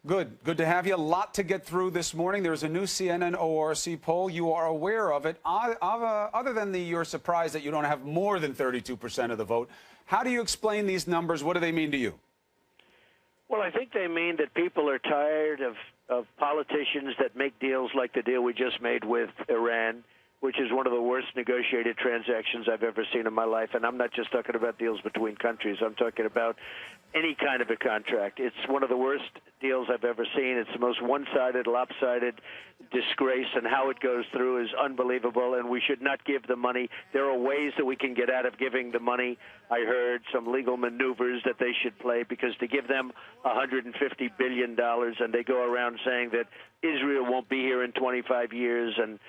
Good. Good to have you. A lot to get through this morning. There's a new CNN ORC poll. You are aware of it. Other than you're surprised that you don't have more than 32% of the vote, how do you explain these numbers? What do they mean to you? Well, I think they mean that people are tired of politicians that make deals like the deal we just made with Iran, which is one of the worst negotiated transactions I've ever seen in my life. And I'm not just talking about deals between countries. I'm talking about any kind of a contract. It's one of the worst deals I've ever seen. It's the most one-sided, lopsided disgrace, and how it goes through is unbelievable, and we should not give the money. There are ways that we can get out of giving the money. I heard some legal maneuvers that they should play, because to give them $150 billion and they go around saying that Israel won't be here in 25 years and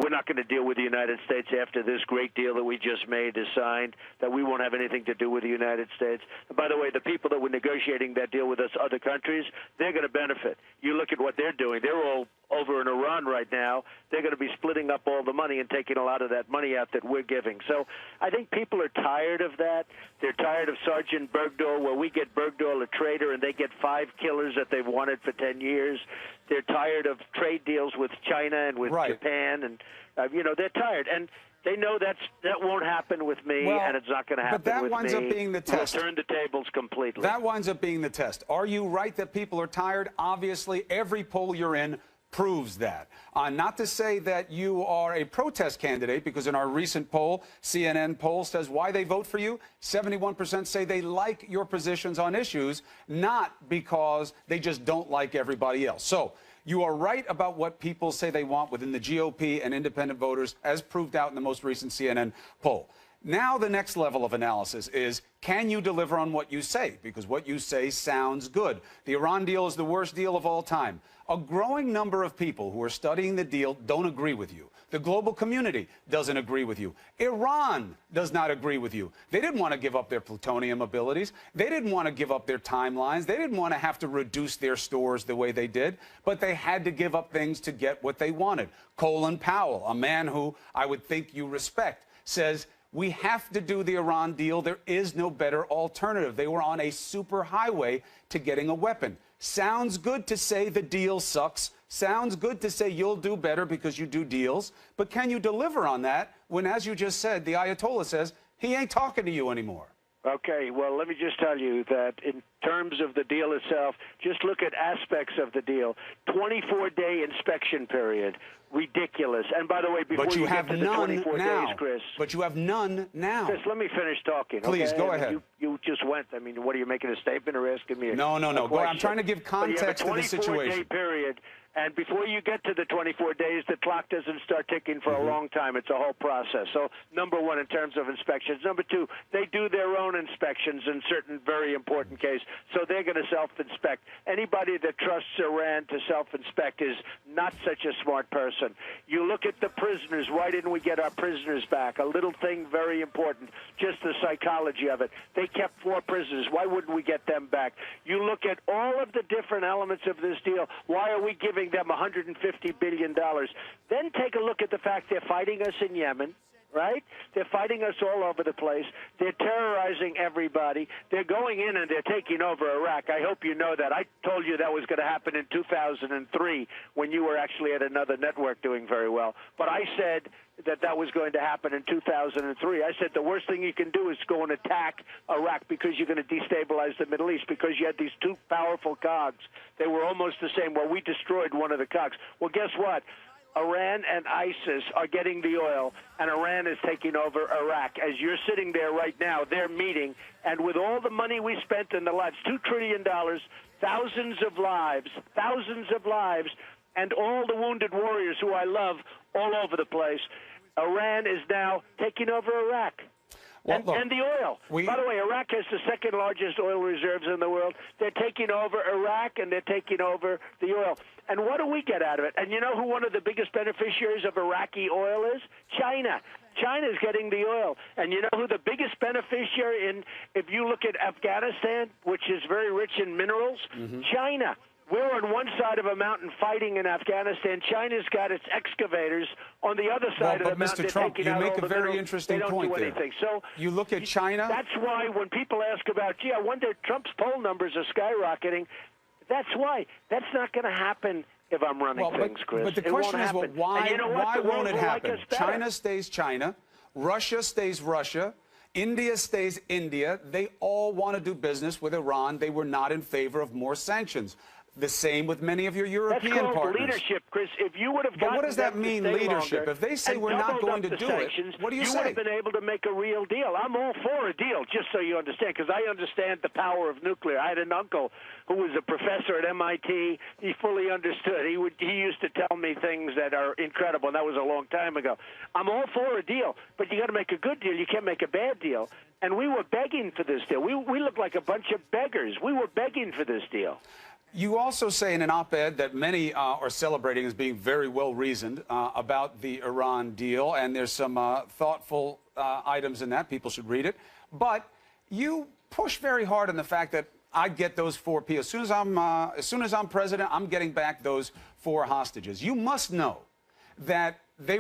we're not going to deal with the United States after this great deal that we just made is signed, that we won't have anything to do with the United States. And by the way, the people that were negotiating that deal with us, other countries, they're going to benefit. You look at what they're doing. They're all over in Iran right now. They're going to be splitting up all the money and taking a lot of that money out that we're giving. So I think people are tired of that. They're tired of Sergeant Bergdahl, where we get Bergdahl a traitor and they get 5 killers that they've wanted for 10 years. They're tired of trade deals with China and with Japan, and they're tired. And they know that won't happen with me, and it's not going to happen with me. But that winds up being the test. We'll turn the tables completely. That winds up being the test. Are you right that people are tired? Obviously, every poll you're in proves that. Not to say that you are a protest candidate, because in our recent poll, CNN poll says why they vote for you. 71% say they like your positions on issues, not because they just don't like everybody else. So you are right about what people say they want within the GOP and independent voters, as proved out in the most recent CNN poll. Now the next level of analysis is, can you deliver on what you say? Because what you say sounds good. The Iran deal is the worst deal of all time. A growing number of people who are studying the deal don't agree with you. The global community doesn't agree with you. Iran does not agree with you. They didn't want to give up their plutonium abilities. They didn't want to give up their timelines. They didn't want to have to reduce their stores the way they did, but they had to give up things to get what they wanted. Colin Powell, a man who I would think you respect, says, we have to do the Iran deal. There is no better alternative. They were on a super highway to getting a weapon. Sounds good to say the deal sucks. Sounds good to say you'll do better because you do deals. But can you deliver on that when, as you just said, the Ayatollah says he ain't talking to you anymore? Okay, well, let me just tell you that in terms of the deal itself, just look at aspects of the deal. 24-day inspection period. Ridiculous. And by the way, before you get to the 24 days, Chris. But you have none now. Chris, let me finish talking. Please, okay? Go ahead. You just went. I mean, what, are you making a statement or asking me? No. I'm trying to give context to the situation. 24-day period. And before you get to the 24 days, the clock doesn't start ticking for a long time. It's a whole process. So, number one, in terms of inspections. Number two, they do their own inspections in certain very important cases. So they're going to self-inspect. Anybody that trusts Iran to self-inspect is not such a smart person. You look at the prisoners. Why didn't we get our prisoners back? A little thing very important, just the psychology of it. They kept 4 prisoners. Why wouldn't we get them back? You look at all of the different elements of this deal. Why are we giving them $150 billion? Then take a look at the fact they're fighting us in Yemen, right? They're fighting us all over the place. They're terrorizing everybody. They're going in and they're taking over Iraq. I hope you know that. I told you that was going to happen in 2003 when you were actually at another network doing very well. But I said that was going to happen in 2003. I said the worst thing you can do is go and attack Iraq, because you're going to destabilize the Middle East, because you had these 2 powerful cogs. They were almost the same. Well, we destroyed one of the cogs. Well, guess what? Iran and ISIS are getting the oil, and Iran is taking over Iraq. As you're sitting there right now, they're meeting, and with all the money we spent in the lives, $2 trillion, thousands of lives, and all the wounded warriors who I love all over the place, Iran is now taking over Iraq. Well, and the oil. By the way, Iraq has the 2nd largest oil reserves in the world. They're taking over Iraq, and they're taking over the oil. And what do we get out of it? And you know who one of the biggest beneficiaries of Iraqi oil is? China. China is getting the oil. And you know who the biggest beneficiary in, if you look at Afghanistan, which is very rich in minerals? China. We're on one side of a mountain fighting in Afghanistan. China's got its excavators on the other side of the mountain. Mr. Trump, you make a very interesting point there. So you look at China. That's why when people ask about, gee, I wonder Trump's poll numbers are skyrocketing. That's why. That's not going to happen if I'm running things, Chris. But the question is, well, why won't it happen? China stays China. Russia stays Russia. India stays India. They all want to do business with Iran. They were not in favor of more sanctions. The same with many of your European That's called partners. Leadership, Chris. If you would have gotten but what does that mean, leadership? If they say we're not going to do it, what do you say? You would have been able to make a real deal. I'm all for a deal, just so you understand, because I understand the power of nuclear. I had an uncle who was a professor at MIT. He fully understood. He used to tell me things that are incredible, and that was a long time ago. I'm all for a deal, but you got to make a good deal. You can't make a bad deal. And we were begging for this deal. We looked like a bunch of beggars. We were begging for this deal. You also say in an op-ed that many are celebrating as being very well-reasoned about the Iran deal, and there's some thoughtful items in that. People should read it. But you push very hard on the fact that I'd get those 4 people. As soon as I'm president, I'm getting back those 4 hostages. You must know that they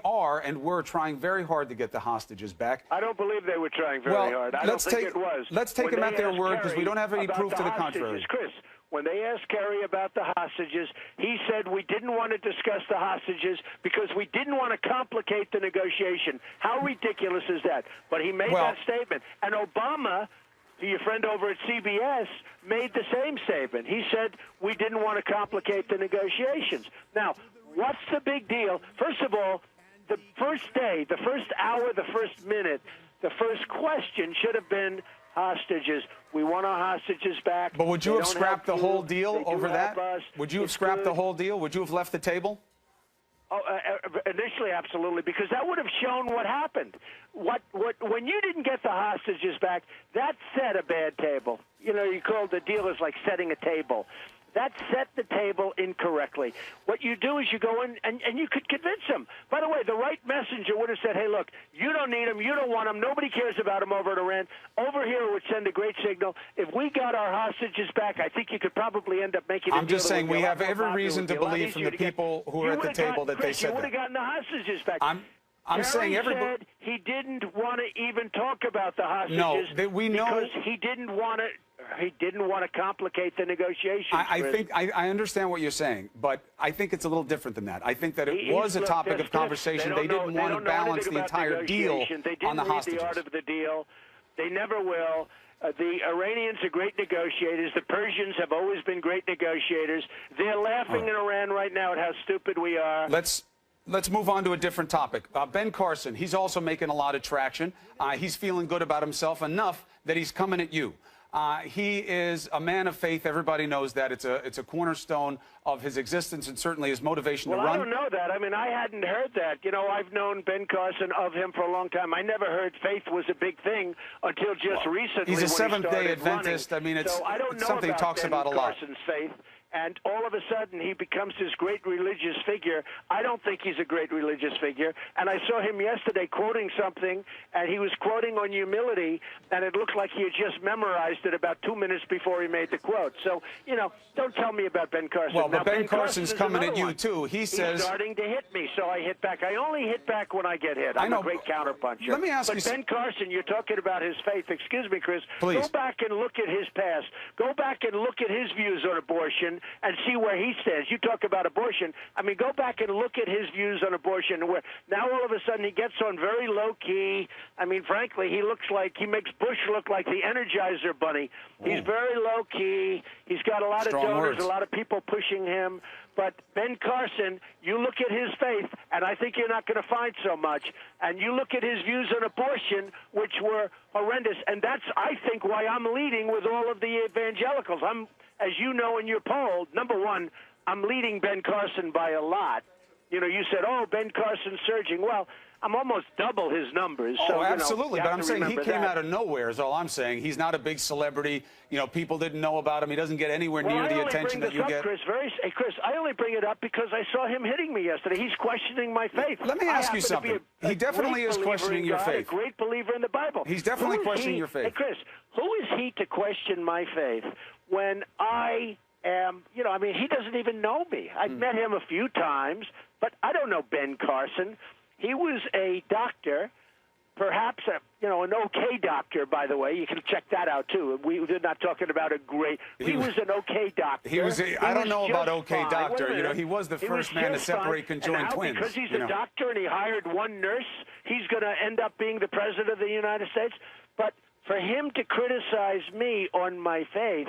are and were trying very hard to get the hostages back. I don't believe they were trying very hard. I don't think it was. Let's take them at their word, because we don't have any proof to the contrary. Chris, when they asked Kerry about the hostages, he said we didn't want to discuss the hostages because we didn't want to complicate the negotiation. How ridiculous is that? But he made that statement. And Obama, your friend over at CBS, made the same statement. He said we didn't want to complicate the negotiations. Now, what's the big deal? First of all, the first day, the first hour, the first minute, the first question should have been hostages. We want our hostages back. But would you have scrapped the whole deal over that? Would you have scrapped the whole deal? Would you have left the table? Oh, initially, absolutely, because that would have shown what happened. When you didn't get the hostages back, that set a bad table. You know, you call the deal is like setting a table. That set the table incorrectly. What you do is you go in and you could convince them. By the way, the right messenger would have said, hey, look, you don't need them, you don't want them, nobody cares about them over at Iran. Over here it would send a great signal. If we got our hostages back, I think you could probably end up making a deal. I'm just saying we have every reason to believe from the people who are at the table that they said that. You would have gotten the hostages back. I'm saying everybody said he didn't want to even talk about the hostages. No, we know because he didn't want to. He didn't want to complicate the negotiations. I understand what you're saying, but I think it's a little different than that. I think that it was a topic of conversation. They didn't want to balance the entire deal on the hostages. They didn't read the art of the deal. They never will. The Iranians are great negotiators. The Persians have always been great negotiators. They're laughing in Iran right now at how stupid we are. Let's move on to a different topic. Ben Carson, he's also making a lot of traction. He's feeling good about himself enough that he's coming at you. He is a man of faith. Everybody knows that. It's a cornerstone of his existence and certainly his motivation to run. Well, I don't know that. I mean, I hadn't heard that. You know, I've known Ben Carson of him for a long time. I never heard faith was a big thing until just recently. He's a Seventh-day Adventist. Running. I mean, it's something he talks Ben about a lot. Carson's faith. And all of a sudden, he becomes this great religious figure. I don't think he's a great religious figure. And I saw him yesterday quoting something, and he was quoting on humility, and it looked like he had just memorized it about 2 minutes before he made the quote. So, you know, don't tell me about Ben Carson. Well, but Ben Carson's coming at you, too. He's starting to hit me, so I hit back. I only hit back when I get hit. I'm a great counterpuncher. Let me ask you Ben Carson, you're talking about his faith. Excuse me, Chris. Please. Go back and look at his past. Go back and look at his views on abortion and see where he stands. You talk about abortion. I mean, go back and look at his views on abortion. Where now all of a sudden he gets on very low key. I mean, frankly, he makes Bush look like the Energizer Bunny. He's very low key. He's got a lot of donors, a lot of people pushing him. But Ben Carson, you look at his faith, and I think you're not going to find so much. And you look at his views on abortion, which were horrendous. And that's, I think, why I'm leading with all of the evangelicals. I'm, as you know in your poll, number one, I'm leading Ben Carson by a lot. You know, you said, oh, Ben Carson's surging. Well, I'm almost double his numbers. So, absolutely. You know, but I'm saying he came out of nowhere is all I'm saying. He's not a big celebrity. You know, people didn't know about him. He doesn't get anywhere near the attention that you get. Chris, I only bring it up because I saw him hitting me yesterday. He's questioning my faith. Let me ask you something. He definitely is questioning your faith. A great believer in the Bible. He's definitely questioning your faith. Hey, Chris, who is he to question my faith when I am, you know, I mean, he doesn't even know me. I've met him a few times, but I don't know Ben Carson. He was a doctor perhaps an okay doctor, by the way. You can check that out, too. We're not talking about a great... He was an okay doctor. I don't know about okay fine. doctor. He was the first man to separate conjoined twins. Because he's a doctor and he hired one nurse, he's going to end up being the president of the United States? But for him to criticize me on my faith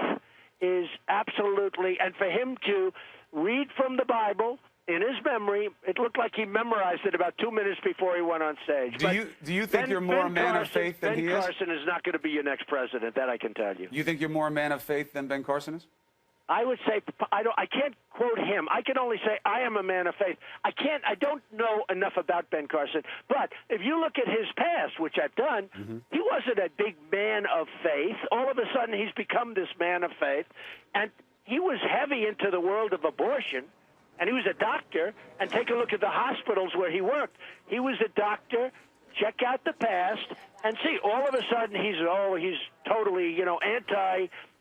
is absolutely... And for him to read from the Bible... In his memory, it looked like he memorized it about 2 minutes before he went on stage. Do you think you're more a man of faith than he is? Ben Carson is not going to be your next president. That I can tell you. You think you're more a man of faith than Ben Carson is? I would say I can't quote him. I can only say I am a man of faith. I don't know enough about Ben Carson. But if you look at his past, which I've done, he wasn't a big man of faith. All of a sudden, he's become this man of faith, and he was heavy into the world of abortion. And he was a doctor, and take a look at the hospitals where he worked. He was a doctor. Check out the past and see. All of a sudden, he's totally,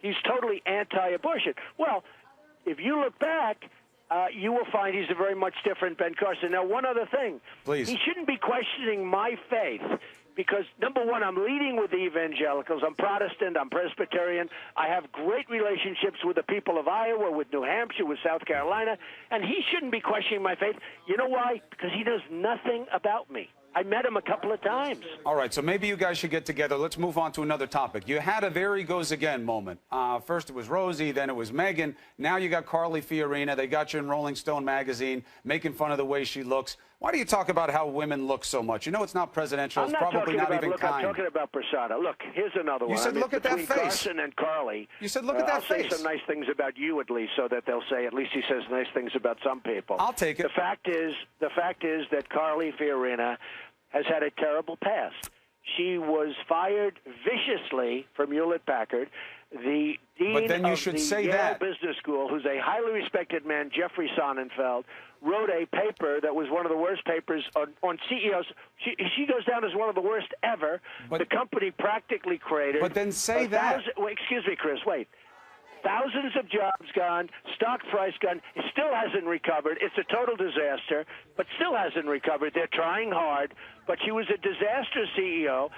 he's totally anti-abortion. Well, if you look back, you will find he's a very much different Ben Carson. Now, one other thing. Please. He shouldn't be questioning my faith. Because, number one, I'm leading with the evangelicals. I'm Protestant. I'm Presbyterian. I have great relationships with the people of Iowa, with New Hampshire, with South Carolina. And he shouldn't be questioning my faith. You know why? Because he knows nothing about me. I met him a couple of times. All right, so maybe you guys should get together. Let's move on to another topic. You had a there he goes again moment. First it was Rosie, then it was Megyn. Now you got Carly Fiorina. They got you in Rolling Stone magazine making fun of the way she looks. Why do you talk about how women look so much? You know it's not presidential. It's probably not even kind. I'm talking about persona. Look, here's another one. You said look at that face. Carson and Carly. You said look at that face. I'll say some nice things about you at least, so that they'll say at least he says nice things about some people. I'll take it. The fact is that Carly Fiorina has had a terrible past. She was fired viciously from Hewlett-Packard. The dean of the Yale Business School, who's a highly respected man, Jeffrey Sonnenfeld, wrote a paper that was one of the worst papers on CEOs. She goes down as one of the worst ever. The company practically created. But then say that. Excuse me, Chris, wait. Thousands of jobs gone, stock price gone. It still hasn't recovered. It's a total disaster, but still hasn't recovered. They're trying hard, but she was a disaster CEO.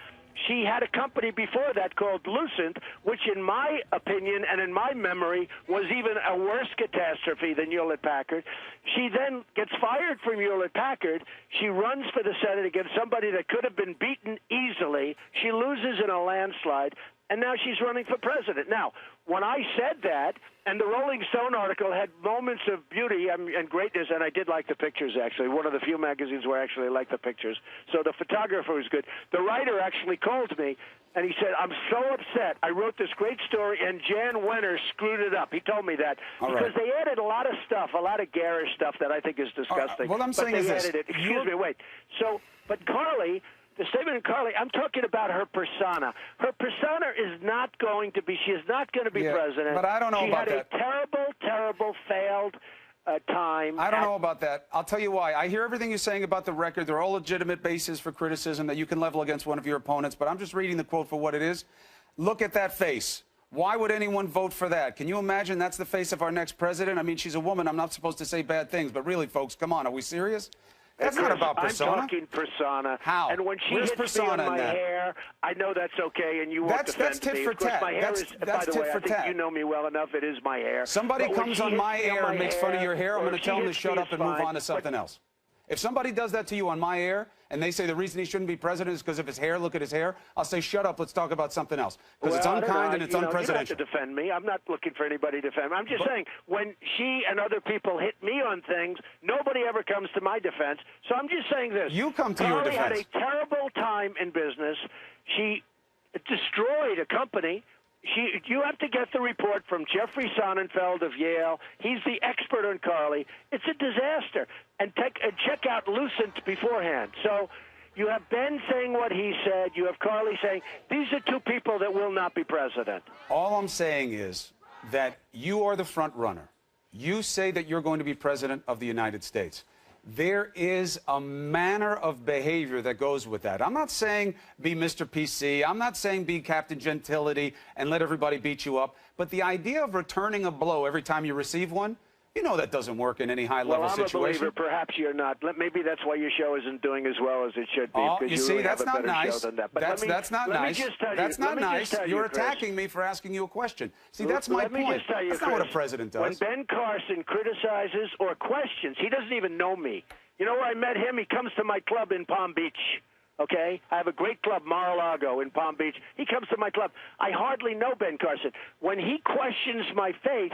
She had a company before that called Lucent, which in my opinion and in my memory was even a worse catastrophe than Hewlett-Packard. She then gets fired from Hewlett-Packard. She runs for the Senate against somebody that could have been beaten easily. She loses in a landslide. And now she's running for president. Now, when I said that, and the Rolling Stone article had moments of beauty and greatness, and I did like the pictures, actually. One of the few magazines where I actually like the pictures. So the photographer was good. The writer actually called me, and he said, I'm so upset. I wrote this great story, and Jan Wenner screwed it up. He told me that. Because they added a lot of stuff, a lot of garish stuff that I think is disgusting. What I'm saying is this. Excuse me, wait. So, but Carly... The statement of Carly, I'm talking about her persona. Her persona is not going to be, she is not going to be president. But I don't know about that. She had a terrible, failed time. I don't know about that. I'll tell you why. I hear everything you're saying about the record. They're all legitimate bases for criticism that you can level against one of your opponents, but I'm just reading the quote for what it is. Look at that face. Why would anyone vote for that? Can you imagine that's the face of our next president? I mean, she's a woman. I'm not supposed to say bad things, but really, folks, come on. Are we serious? That's not about persona. I'm talking persona. How? And when she hits me on my hair, I know that's okay, and you won't defend that's tit me. for Of course, tat. my hair is, by the way, I think you know me well enough. It is my hair. Somebody comes on my air and makes fun of your hair, I'm going to tell them to shut up and move on to something else. If somebody does that to you on my air and they say the reason he shouldn't be president is because of his hair, look at his hair, I'll say, shut up, let's talk about something else. Because it's unkind and it's unpresidential. You don't have to defend me. I'm not looking for anybody to defend me. I'm just saying, when she and other people hit me on things, nobody ever comes to my defense. So I'm just saying this. You come to your defense. Carly had a terrible time in business. She destroyed a company. You have to get the report from Jeffrey Sonnenfeld of Yale. He's the expert on Carly. It's a disaster. And check out Lucent beforehand. So you have Ben saying what he said. You have Carly saying, these are two people that will not be president. All I'm saying is that you are the front runner. You say that you're going to be president of the United States. There is a manner of behavior that goes with that. I'm not saying be Mr. PC. I'm not saying be Captain Gentility and let everybody beat you up. But the idea of returning a blow every time you receive one, You know that doesn't work in any high-level Well, I'm situation. a believer. Perhaps you're not. Maybe that's why your show isn't doing as well as it should be. Oh, because you you see, really that's have a not better nice. show than that. But That's not nice. That's not nice. You're Chris. attacking me for asking you a question. See, that's my Let me point. just tell you, That's not what a president does. When Ben Carson criticizes or questions, he doesn't even know me. You know where I met him? He comes to my club in Palm Beach. Okay? I have a great club, Mar-a-Lago, in Palm Beach. He comes to my club. I hardly know Ben Carson. When he questions my faith,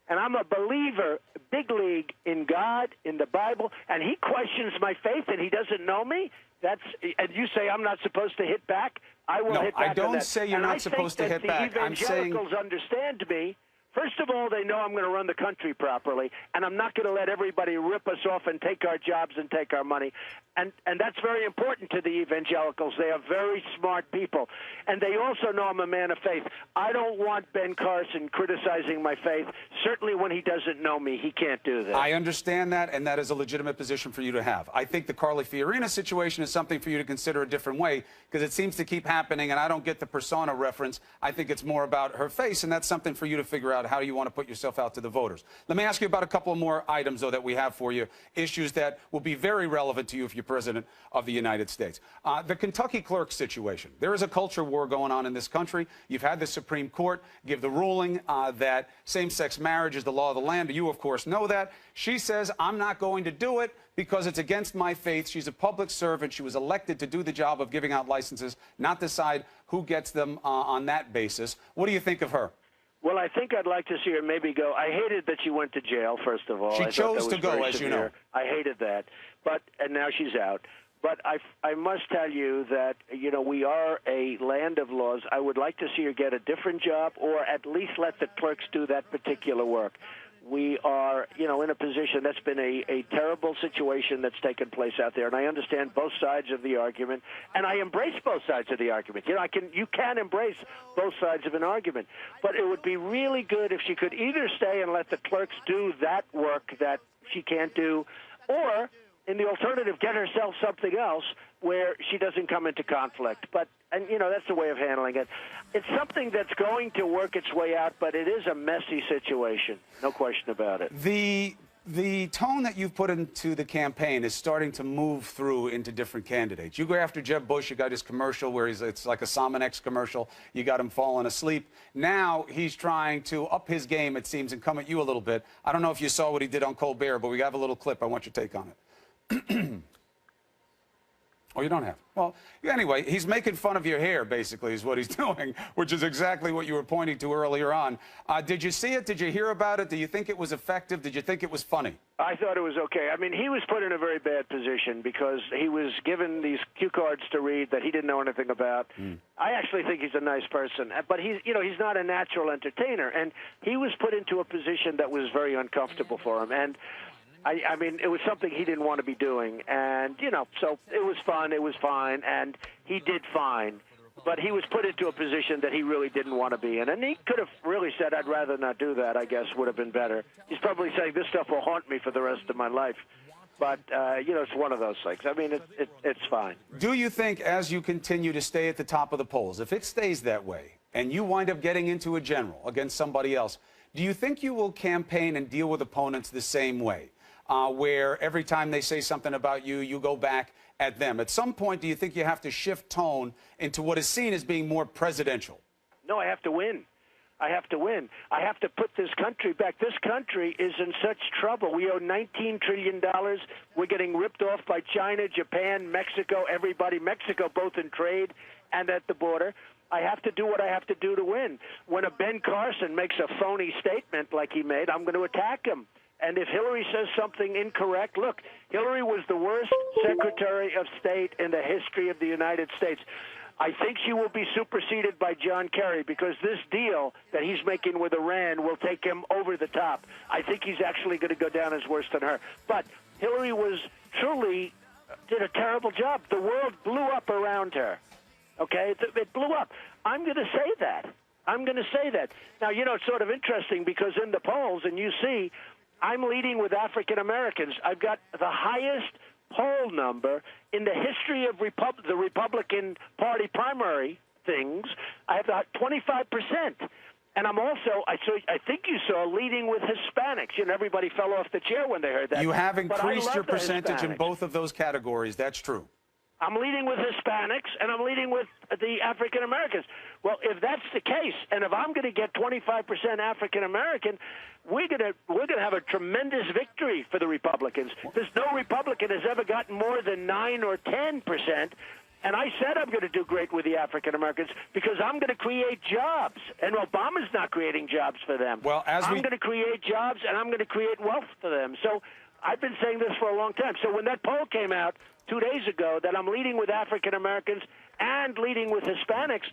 and I'm a believer, big league, in God, in the Bible, and he questions my faith and he doesn't know me, and you say I'm not supposed to hit back, I will hit back. I don't on that. say you're and not supposed to hit back. I'm saying evangelicals understand me. First of all, they know I'm going to run the country properly, and I'm not going to let everybody rip us off and take our jobs and take our money. And that's very important to the evangelicals. They are very smart people. And they also know I'm a man of faith. I don't want Ben Carson criticizing my faith. Certainly when he doesn't know me, he can't do that. I understand that, and that is a legitimate position for you to have. I think the Carly Fiorina situation is something for you to consider a different way, because it seems to keep happening, and I don't get the persona reference. I think it's more about her face, and that's something for you to figure out how you want to put yourself out to the voters. Let me ask you about a couple of more items, though, that we have for you, issues that will be very relevant to you if you're president of the United States. The Kentucky clerk situation. There is a culture war going on in this country. You've had the Supreme Court give the ruling that same-sex marriage is the law of the land. You, of course, know that. She says, I'm not going to do it because it's against my faith. She's a public servant. She was elected to do the job of giving out licenses, not decide who gets them on that basis. What do you think of her? Well, I think I'd like to see her maybe go. I hated that she went to jail, first of all. She chose to go, as you know. I hated that. And now she's out. But I must tell you that, you know, we are a land of laws. I would like to see her get a different job, or at least let the clerks do that particular work. We are, you know, in a position that's been a terrible situation that's taken place out there, and I understand both sides of the argument, and I embrace both sides of the argument. You know, you can embrace both sides of an argument, but it would be really good if she could either stay and let the clerks do that work that she can't do, or in the alternative, get herself something else where she doesn't come into conflict. And you know, that's the way of handling it. It's something that's going to work its way out, but it is a messy situation, no question about it. The tone that you've put into the campaign is starting to move through into different candidates. You go after Jeb Bush, you got his commercial where it's like a Sominex commercial. You got him falling asleep. Now he's trying to up his game, it seems, and come at you a little bit. I don't know if you saw what he did on Colbert, but we have a little clip. I want your take on it. Oh, you don't have? Well, anyway, he's making fun of your hair, basically, is what he's doing, which is exactly what you were pointing to earlier on. Did you see it? Did you hear about it? Do you think it was effective? Did you think it was funny? I thought it was okay. I mean, he was put in a very bad position because he was given these cue cards to read that he didn't know anything about. I actually think he's a nice person, but he's not a natural entertainer, and he was put into a position that was very uncomfortable for him. And I mean, it was something he didn't want to be doing, and, you know, so it was fun, it was fine, and he did fine, but he was put into a position that he really didn't want to be in, and he could have really said, I'd rather not do that, I guess, would have been better. He's probably saying, this stuff will haunt me for the rest of my life, but, you know, it's one of those things. I mean, it's fine. Do you think, as you continue to stay at the top of the polls, if it stays that way, and you wind up getting into a general against somebody else, do you think you will campaign and deal with opponents the same way? Where every time they say something about you, you go back at them. At some point, do you think you have to shift tone into what is seen as being more presidential? No, I have to win. I have to win. I have to put this country back. This country is in such trouble. We owe $19 trillion. We're getting ripped off by China, Japan, Mexico, everybody. Mexico, both in trade and at the border. I have to do what I have to do to win. When a Ben Carson makes a phony statement like he made, I'm going to attack him. And if Hillary says something incorrect, look, Hillary was the worst Secretary of State in the history of the United States. I think she will be superseded by John Kerry because this deal that he's making with Iran will take him over the top. I think he's actually going to go down as worse than her. But Hillary did a terrible job. The world blew up around her. Okay? It blew up. I'm going to say that. I'm going to say that. Now, you know, it's sort of interesting because in the polls, and you see, I'm leading with African Americans. I've got the highest poll number in the history of the Republican Party primary things. I have 25%. And I'm also, I think you saw, leading with Hispanics. You know, everybody fell off the chair when they heard that. You have But I increased love your the percentage in Hispanics. both of those categories. That's true. I'm leading with Hispanics, and I'm leading with the African Americans. Well, if that's the case, and if I'm going to get 25% African American, we're going to have a tremendous victory for the Republicans. Because no Republican has ever gotten more than 9 or 10%. And I said I'm going to do great with the African Americans because I'm going to create jobs. And Obama's not creating jobs for them. Well, I'm going to create jobs, and I'm going to create wealth for them. So I've been saying this for a long time. So when that poll came out 2 days ago that I'm leading with African Americans and leading with Hispanics,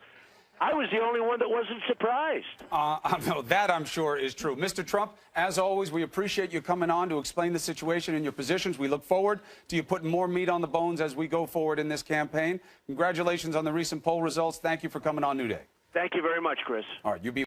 I was the only one that wasn't surprised. No, that I'm sure is true. Mr. Trump, as always, we appreciate you coming on to explain the situation and your positions. We look forward to you putting more meat on the bones as we go forward in this campaign. Congratulations on the recent poll results. Thank you for coming on New Day. Thank you very much, Chris. All right, you be...